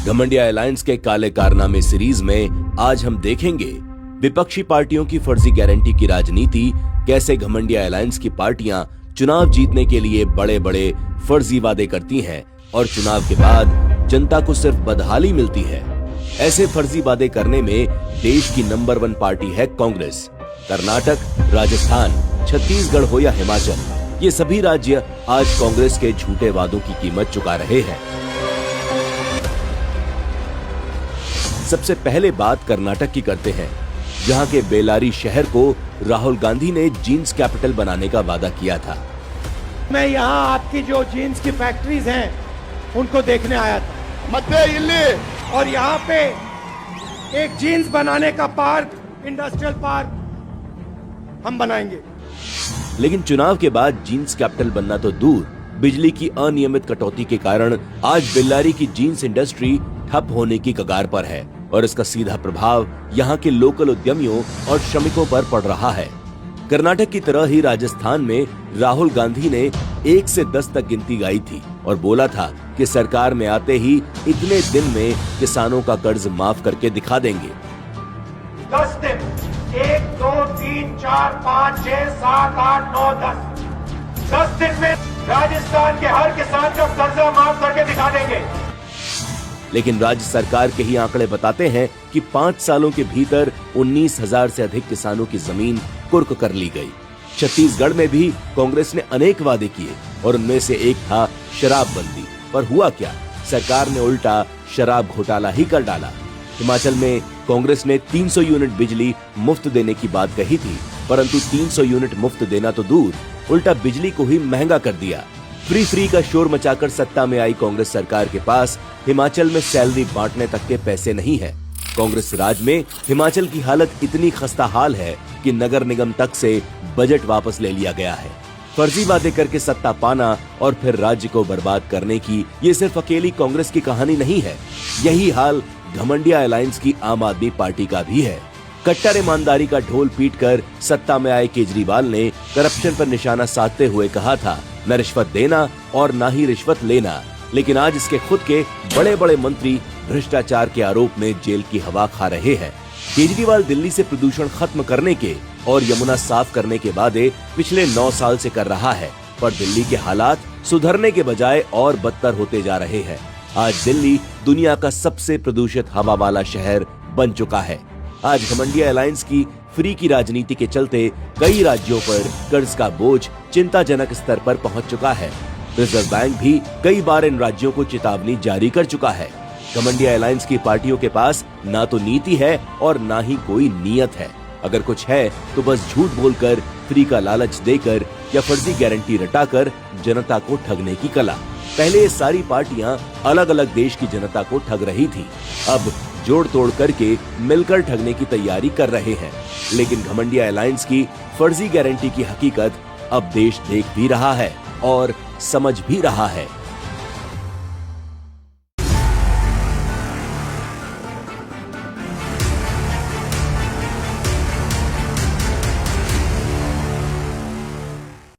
घमंडिया alliance के काले कारनामे सीरीज में आज हम देखेंगे विपक्षी पार्टियों की फर्जी गारंटी की राजनीति, कैसे घमंडिया अलायंस की पार्टियां चुनाव जीतने के लिए बड़े बड़े फर्जी वादे करती हैं और चुनाव के बाद जनता को सिर्फ बदहाली मिलती है। ऐसे फर्जी वादे करने में देश की नंबर 1 पार्टी है कांग्रेस। कर्नाटक, राजस्थान, छत्तीसगढ़ हो या हिमाचल, ये सभी राज्य आज कांग्रेस के झूठे वादों की कीमत चुका रहे हैं। सबसे पहले बात कर्नाटक की करते हैं, जहां के बेलारी शहर को राहुल गांधी ने जीन्स कैपिटल बनाने का वादा किया था। मैं यहाँ आपकी जो जीन्स की फैक्ट्रीज हैं उनको देखने आया था मध्य दिल्ली, और यहाँ पे एक जीन्स बनाने का पार्क, इंडस्ट्रियल पार्क हम बनाएंगे। लेकिन चुनाव के बाद जीन्स कैपिटल बनना तो दूर, बिजली की अनियमित कटौती के कारण आज बेल्लारी की जीन्स इंडस्ट्री ठप होने की कगार पर है और इसका सीधा प्रभाव यहाँ के लोकल उद्यमियों और श्रमिकों पर पड़ रहा है। कर्नाटक की तरह ही राजस्थान में राहुल गांधी ने 1 से 10 तक गिनती गाई थी और बोला था कि सरकार में आते ही इतने दिन में किसानों का कर्ज माफ करके दिखा देंगे। 10 दिन, 1, 2, 3, 4, 5, 6, 7, 8, 9, 10 दिन में राजस्थान के हर किसान का कर्जा माफ करके दिखा देंगे। लेकिन राज्य सरकार के ही आंकड़े बताते हैं कि 5 सालों के भीतर 19,000 से अधिक किसानों की जमीन कुर्क कर ली गई। छत्तीसगढ़ में भी कांग्रेस ने अनेक वादे किए और उनमें से एक था शराबबंदी, पर हुआ क्या? सरकार ने उल्टा शराब घोटाला ही कर डाला। हिमाचल में कांग्रेस ने 300 यूनिट बिजली मुफ्त देने की बात कही थी, परंतु 300 यूनिट मुफ्त देना तो दूर, उल्टा बिजली को ही महंगा कर दिया। फ्री का शोर मचाकर सत्ता में आई कांग्रेस सरकार के पास हिमाचल में सैलरी बांटने तक के पैसे नहीं है। कांग्रेस राज में हिमाचल की हालत इतनी खस्ता हाल है कि नगर निगम तक से बजट वापस ले लिया गया है। फर्जी वादे करके सत्ता पाना और फिर राज्य को बर्बाद करने की ये सिर्फ अकेली कांग्रेस की कहानी नहीं है। यही हाल घमंडिया अलायंस की आम आदमी पार्टी का भी है। कट्टर ईमानदारी का ढोल पीटकर सत्ता में आए केजरीवाल ने करप्शन पर निशाना साधते हुए कहा था, न रिश्वत देना और न ही रिश्वत लेना। लेकिन आज इसके खुद के बड़े बड़े मंत्री भ्रष्टाचार के आरोप में जेल की हवा खा रहे हैं। केजरीवाल दिल्ली से प्रदूषण खत्म करने के और यमुना साफ करने के वादे पिछले 9 साल से कर रहा है, पर दिल्ली के हालात सुधरने के बजाय और बदतर होते जा रहे हैं। आज दिल्ली दुनिया का सबसे प्रदूषित हवा वाला शहर बन चुका है। आज घमंडिया अलायंस की फ्री की राजनीति के चलते कई राज्यों पर कर्ज का बोझ चिंताजनक स्तर पर पहुंच चुका है। रिजर्व बैंक भी कई बार इन राज्यों को चेतावनी जारी कर चुका है। घमंडिया अलायंस की पार्टियों के पास ना तो नीति है और ना ही कोई नीयत है। अगर कुछ है तो बस झूठ बोलकर, फ्री का लालच देकर या फर्जी गारंटी रटाकर जनता को ठगने की कला। पहले ये सारी पार्टियां अलग अलग देश की जनता को ठग रही थी, अब जोड़ तोड़ करके मिलकर ठगने की तैयारी कर रहे हैं। लेकिन घमंडिया अलायंस की फर्जी गारंटी की हकीकत अब देश देख भी रहा है और समझ भी रहा है।